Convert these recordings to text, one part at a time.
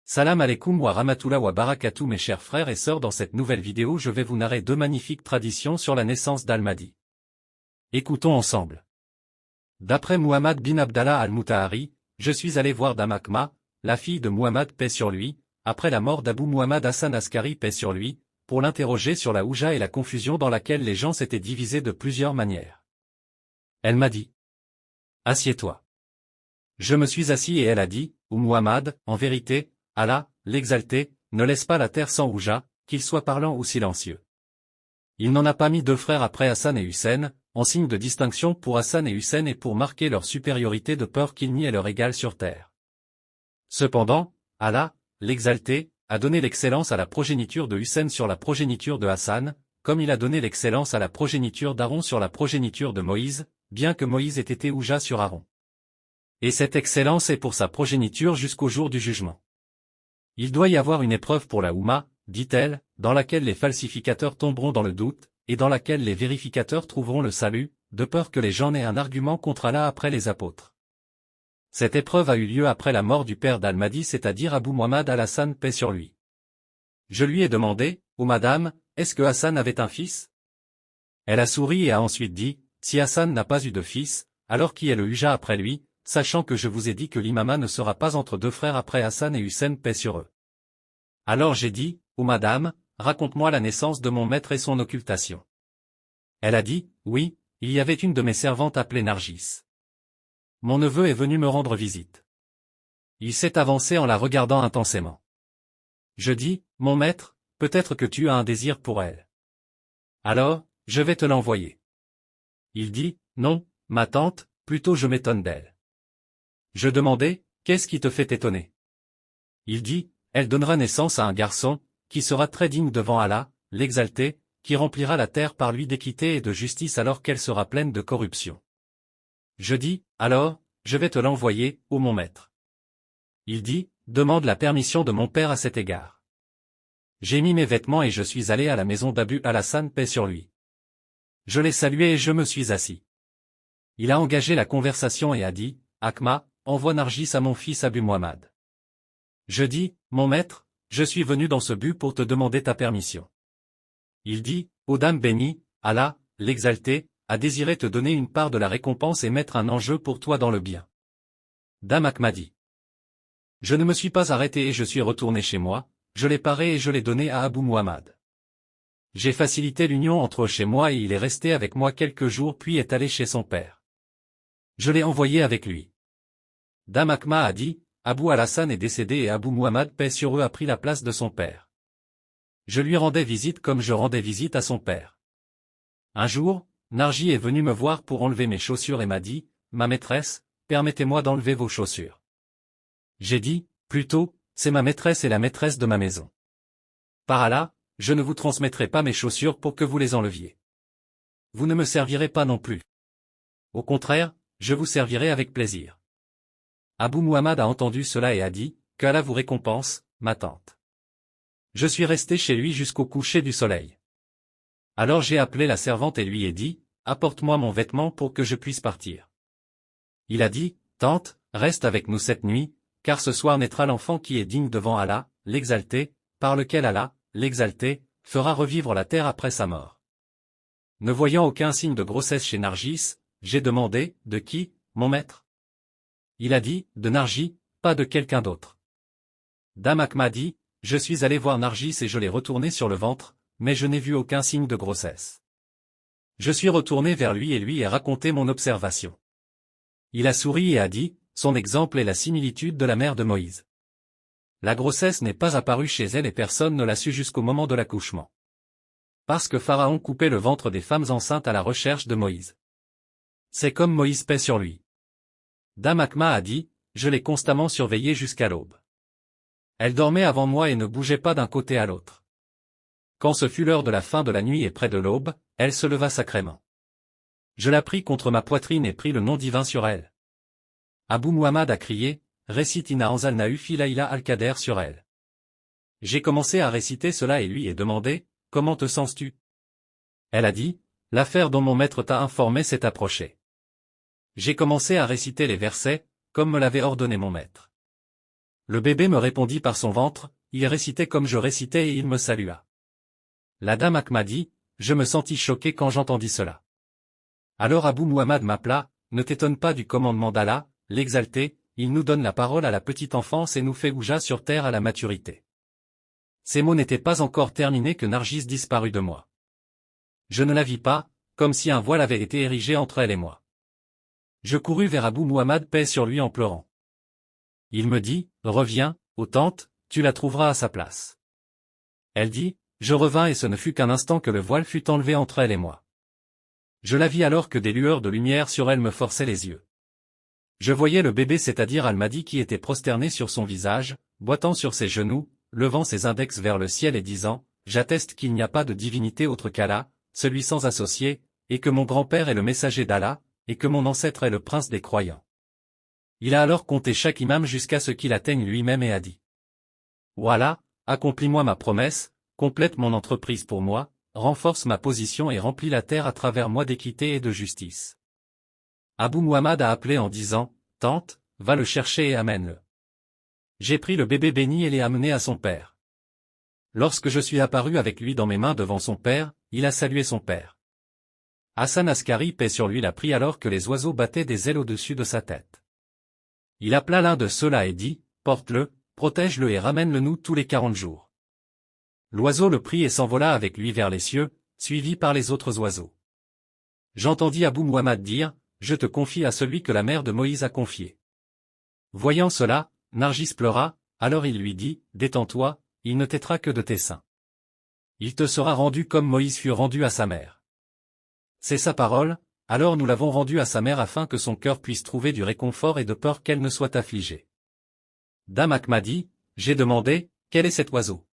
Salam alaikum wa rahmatullah wa barakatuh mes chers frères et sœurs, dans cette nouvelle vidéo je vais vous narrer deux magnifiques traditions sur la naissance d'Al-Mahdi. Écoutons ensemble. D'après Muhammad bin Abdallah al-Mutahari, je suis allé voir Dame Akma, la fille de Muhammad paix sur lui, après la mort d'Abu Muhammad Hassan Askari paix sur lui, pour l'interroger sur la houja et la confusion dans laquelle les gens s'étaient divisés de plusieurs manières. Elle m'a dit: assieds-toi. Je me suis assis et elle a dit: Ou Muhammad, en vérité, Allah, l'exalté, ne laisse pas la terre sans houja, qu'il soit parlant ou silencieux. Il n'en a pas mis deux frères après Hassan et Hussein, en signe de distinction pour Hassan et Hussein et pour marquer leur supériorité de peur qu'il n'y ait leur égal sur terre. Cependant, Allah, l'exalté, a donné l'excellence à la progéniture de Hussein sur la progéniture de Hassan, comme il a donné l'excellence à la progéniture d'Aaron sur la progéniture de Moïse, bien que Moïse ait été houja sur Aaron. Et cette excellence est pour sa progéniture jusqu'au jour du jugement. Il doit y avoir une épreuve pour la Oumma, dit-elle, dans laquelle les falsificateurs tomberont dans le doute, et dans laquelle les vérificateurs trouveront le salut, de peur que les gens n'aient un argument contre Allah après les apôtres. Cette épreuve a eu lieu après la mort du père d'Al-Mahdi, c'est-à-dire Abu Muhammad al-Hassan paix sur lui. Je lui ai demandé: ô madame, est-ce que Hassan avait un fils? Elle a souri et a ensuite dit: si Hassan n'a pas eu de fils, alors qui est le hujja après lui, sachant que je vous ai dit que l'imama ne sera pas entre deux frères après Hassan et Hussein paix sur eux. Alors j'ai dit: ô madame, raconte-moi la naissance de mon maître et son occultation. Elle a dit: oui, il y avait une de mes servantes appelée Nargis. Mon neveu est venu me rendre visite. Il s'est avancé en la regardant intensément. Je dis: mon maître, peut-être que tu as un désir pour elle. Alors, je vais te l'envoyer. Il dit: non, ma tante, plutôt je m'étonne d'elle. Je demandai: qu'est-ce qui te fait étonner? Il dit: elle donnera naissance à un garçon, qui sera très digne devant Allah, l'exalté, qui remplira la terre par lui d'équité et de justice alors qu'elle sera pleine de corruption. Je dis: alors, je vais te l'envoyer, ô mon maître. Il dit: demande la permission de mon père à cet égard. J'ai mis mes vêtements et je suis allé à la maison d'Abu al-Hassan paix sur lui. Je l'ai salué et je me suis assis. Il a engagé la conversation et a dit: Akma, envoie Nargis à mon fils Abu Muhammad. Je dis: mon maître, je suis venu dans ce but pour te demander ta permission. Il dit: ô dame bénie, Allah, l'exalté, a désiré te donner une part de la récompense et mettre un enjeu pour toi dans le bien. Dame Akma dit: je ne me suis pas arrêté et je suis retourné chez moi, je l'ai paré et je l'ai donné à Abu Muhammad. J'ai facilité l'union entre eux chez moi et il est resté avec moi quelques jours puis est allé chez son père. Je l'ai envoyé avec lui. Dame Akma a dit: Abu al-Hassan est décédé et Abu Muhammad paix sur eux a pris la place de son père. Je lui rendais visite comme je rendais visite à son père. Un jour, Nargi est venu me voir pour enlever mes chaussures et m'a dit: ma maîtresse, permettez-moi d'enlever vos chaussures. J'ai dit: plutôt, c'est ma maîtresse et la maîtresse de ma maison. Par Allah, je ne vous transmettrai pas mes chaussures pour que vous les enleviez. Vous ne me servirez pas non plus. Au contraire, je vous servirai avec plaisir. Abu Muhammad a entendu cela et a dit: qu'Allah vous récompense, ma tante. Je suis resté chez lui jusqu'au coucher du soleil. Alors j'ai appelé la servante et lui ai dit: apporte-moi mon vêtement pour que je puisse partir. Il a dit: tante, reste avec nous cette nuit, car ce soir naîtra l'enfant qui est digne devant Allah, l'exalté, par lequel Allah, l'exalté, fera revivre la terre après sa mort. Ne voyant aucun signe de grossesse chez Nargis, j'ai demandé: de qui, mon maître? Il a dit: de Nargi, pas de quelqu'un d'autre. Dame Akma dit: je suis allé voir Nargis et je l'ai retourné sur le ventre, mais je n'ai vu aucun signe de grossesse. Je suis retourné vers lui et lui ai raconté mon observation. Il a souri et a dit: son exemple est la similitude de la mère de Moïse. La grossesse n'est pas apparue chez elle et personne ne l'a su jusqu'au moment de l'accouchement. Parce que Pharaon coupait le ventre des femmes enceintes à la recherche de Moïse. C'est comme Moïse paix sur lui. Dame Akma a dit: je l'ai constamment surveillée jusqu'à l'aube. Elle dormait avant moi et ne bougeait pas d'un côté à l'autre. Quand ce fut l'heure de la fin de la nuit et près de l'aube, elle se leva sacrément. Je la pris contre ma poitrine et pris le nom divin sur elle. Abu Muhammad a crié: récite Inna anzalnahu fi layla al-Qadr sur elle. J'ai commencé à réciter cela et lui ai demandé: comment te sens-tu? Elle a dit: l'affaire dont mon maître t'a informé s'est approchée. J'ai commencé à réciter les versets, comme me l'avait ordonné mon maître. Le bébé me répondit par son ventre, il récitait comme je récitais et il me salua. La dame Ahmadi, je me sentis choqué quand j'entendis cela. Alors Abou Muhammad m'appela, ne t'étonne pas du commandement d'Allah, l'exalté, il nous donne la parole à la petite enfance et nous fait ouja sur terre à la maturité. Ces mots n'étaient pas encore terminés que Nargis disparut de moi. Je ne la vis pas, comme si un voile avait été érigé entre elle et moi. Je courus vers Abou Muhammad paix sur lui en pleurant. Il me dit, reviens, ô tante, tu la trouveras à sa place. Elle dit, je revins et ce ne fut qu'un instant que le voile fut enlevé entre elle et moi. Je la vis alors que des lueurs de lumière sur elle me forçaient les yeux. Je voyais le bébé, c'est-à-dire Almadi, qui était prosterné sur son visage, boitant sur ses genoux, levant ses index vers le ciel et disant, j'atteste qu'il n'y a pas de divinité autre qu'Allah, celui sans associé, et que mon grand-père est le messager d'Allah, et que mon ancêtre est le prince des croyants. Il a alors compté chaque imam jusqu'à ce qu'il atteigne lui-même et a dit. Voilà, accomplis-moi ma promesse, complète mon entreprise pour moi, renforce ma position et remplis la terre à travers moi d'équité et de justice. Abou Muhammad a appelé en disant, tante, va le chercher et amène-le. J'ai pris le bébé béni et l'ai amené à son père. Lorsque je suis apparu avec lui dans mes mains devant son père, il a salué son père. Hassan Askari, paix sur lui, l'a pris alors que les oiseaux battaient des ailes au-dessus de sa tête. Il appela l'un de ceux-là et dit, porte-le, protège-le et ramène-le nous tous les 40 jours. L'oiseau le prit et s'envola avec lui vers les cieux, suivi par les autres oiseaux. J'entendis Abou Muhammad dire, je te confie à celui que la mère de Moïse a confié. Voyant cela, Nargis pleura, alors il lui dit, détends-toi, il ne t'aidera que de tes seins. Il te sera rendu comme Moïse fut rendu à sa mère. C'est sa parole, alors nous l'avons rendu à sa mère afin que son cœur puisse trouver du réconfort et de peur qu'elle ne soit affligée. Dame Ahmadi, j'ai demandé, quel est cet oiseau?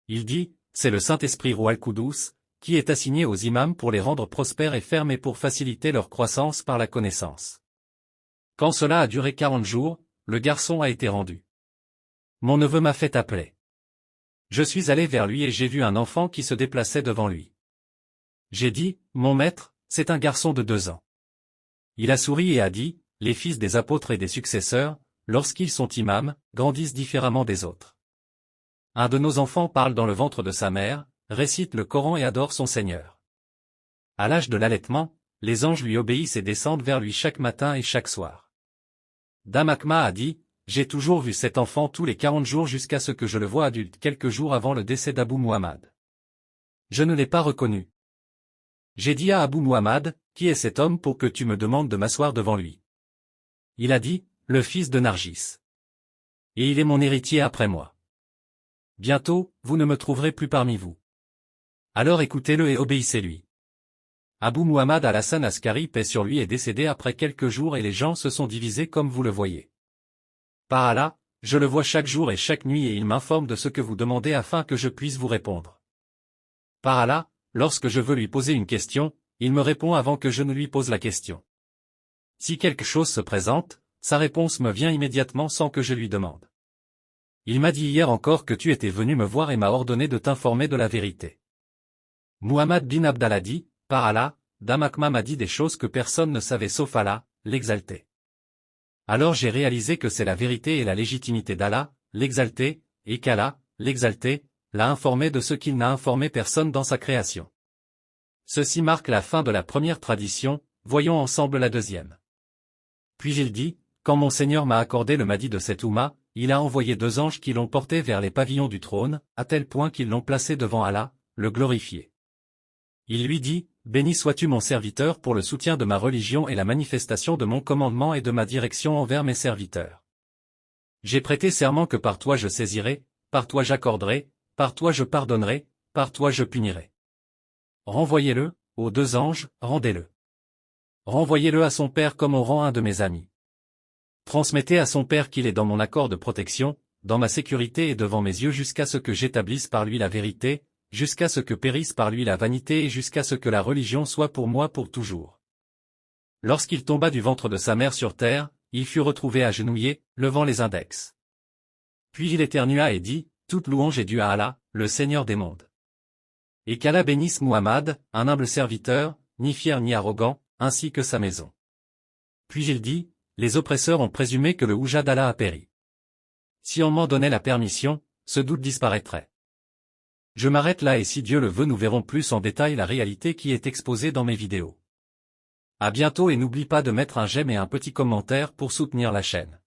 Il dit, c'est le Saint-Esprit Ruh al-Qudus, qui est assigné aux imams pour les rendre prospères et fermes et pour faciliter leur croissance par la connaissance. Quand cela a duré 40 jours, le garçon a été rendu. Mon neveu m'a fait appeler. Je suis allé vers lui et j'ai vu un enfant qui se déplaçait devant lui. J'ai dit, mon maître, c'est un garçon de 2 ans. Il a souri et a dit, les fils des apôtres et des successeurs, lorsqu'ils sont imams, grandissent différemment des autres. Un de nos enfants parle dans le ventre de sa mère, récite le Coran et adore son Seigneur. À l'âge de l'allaitement, les anges lui obéissent et descendent vers lui chaque matin et chaque soir. Dame Akma a dit, j'ai toujours vu cet enfant tous les 40 jours jusqu'à ce que je le voie adulte quelques jours avant le décès d'Abou Muhammad. Je ne l'ai pas reconnu. J'ai dit à Abou Muhammad, qui est cet homme pour que tu me demandes de m'asseoir devant lui? Il a dit, le fils de Nargis. Et il est mon héritier après moi. Bientôt, vous ne me trouverez plus parmi vous. Alors écoutez-le et obéissez-lui. Abou Muhammad al-Hassan Askari, paix sur lui, est décédé après quelques jours et les gens se sont divisés comme vous le voyez. Par Allah, je le vois chaque jour et chaque nuit et il m'informe de ce que vous demandez afin que je puisse vous répondre. Par Allah, lorsque je veux lui poser une question, il me répond avant que je ne lui pose la question. Si quelque chose se présente, sa réponse me vient immédiatement sans que je lui demande. Il m'a dit hier encore que tu étais venu me voir et m'a ordonné de t'informer de la vérité. Muhammad bin Abdallah dit, par Allah, Dame Akma m'a dit des choses que personne ne savait sauf Allah, l'exalté. Alors j'ai réalisé que c'est la vérité et la légitimité d'Allah, l'exalté, et qu'Allah, l'exalté, l'a informé de ce qu'il n'a informé personne dans sa création. Ceci marque la fin de la première tradition, voyons ensemble la deuxième. Puis il dit, quand mon Seigneur m'a accordé le Mahdi de cette Oumma, il a envoyé 2 anges qui l'ont porté vers les pavillons du trône, à tel point qu'ils l'ont placé devant Allah, le glorifié. Il lui dit, béni sois-tu mon serviteur pour le soutien de ma religion et la manifestation de mon commandement et de ma direction envers mes serviteurs. J'ai prêté serment que par toi je saisirai, par toi j'accorderai, par toi je pardonnerai, par toi je punirai. Renvoyez-le, aux 2 anges, rendez-le. Renvoyez-le à son père comme on rend un de mes amis. Transmettez à son père qu'il est dans mon accord de protection, dans ma sécurité et devant mes yeux jusqu'à ce que j'établisse par lui la vérité, jusqu'à ce que périsse par lui la vanité et jusqu'à ce que la religion soit pour moi pour toujours. Lorsqu'il tomba du ventre de sa mère sur terre, il fut retrouvé agenouillé, levant les index. Puis il éternua et dit, toute louange est due à Allah, le Seigneur des mondes. Et qu'Allah bénisse Muhammad, un humble serviteur, ni fier ni arrogant, ainsi que sa maison. Puis il dit, les oppresseurs ont présumé que le Ouja d'Allah a péri. Si on m'en donnait la permission, ce doute disparaîtrait. Je m'arrête là et si Dieu le veut nous verrons plus en détail la réalité qui est exposée dans mes vidéos. À bientôt et n'oublie pas de mettre un j'aime et un petit commentaire pour soutenir la chaîne.